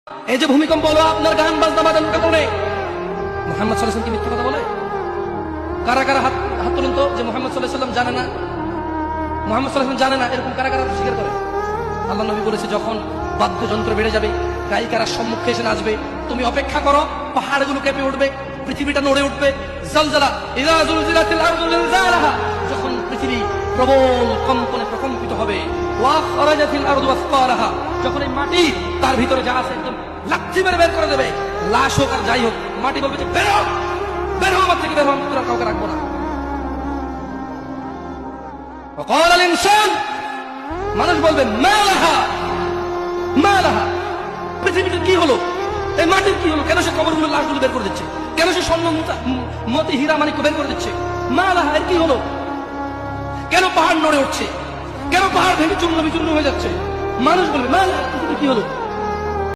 এই যে ভূমিকম্প হলো আপনার গান বাজনা বাজানোর কারণে, মুহাম্মদ সাল্লাল্লাহু আলাইহি ওয়াসাল্লাম কি মিথ্যা কথা বলে? কারা কারা হাত তুলুন তো যে মুহাম্মদ সাল্লাল্লাহু আলাইহি ওয়াসাল্লাম জানে না, মুহাম্মদ সাল্লাল্লাহু আলাইহি ওয়াসাল্লাম জানে না, এরকম কারা কারা স্বীকার করে? আল্লাহ নবী বলেছে, যখন বাদ্যযন্ত্র বেড়ে যাবে, গায়িকারা সম্মুখে এসে নাচবে, তুমি অপেক্ষা করো, পাহাড়গুলো কেঁপে উঠবে, পৃথিবীটা নড়ে উঠবে। জালজালা ইযা যুলজিলাতিল আরদু জিলজালাহা, যখন পৃথিবী প্রবল কম্পনে প্রকম্পিত হবে। ওয়া খরাজাতিল আরদু আসফারাহা, যখন এই মাটি তার ভিতরে যা আছে একদম লাথি মেরে বের করে দেবে, লাশ হোক আর যাই হোক, মাটি বলবে যে বের হও, বের হও, আমার থেকে বের হও, আমি তোরা কাউকে রাখবো না। وقال الانسان, মানুষ বলবে মা লাহা মা লাহা, পৃথিবীটা কি হলো, এই মাটির কি হলো, কেন সে কবরগুলো লাশগুলো বের করে দিচ্ছে, কেন সে স্বর্ণ মতি হীরা মানিক্য বের করে দিচ্ছে, মা লাহা, এর কি হলো, কেন পাহাড় নড়ে উঠছে, কেন পাহাড় ভেঙে চূর্ণ বিচূর্ণ হয়ে যাচ্ছে? মানুষ বলবে মা লাহা, পৃথিবী কি হলো।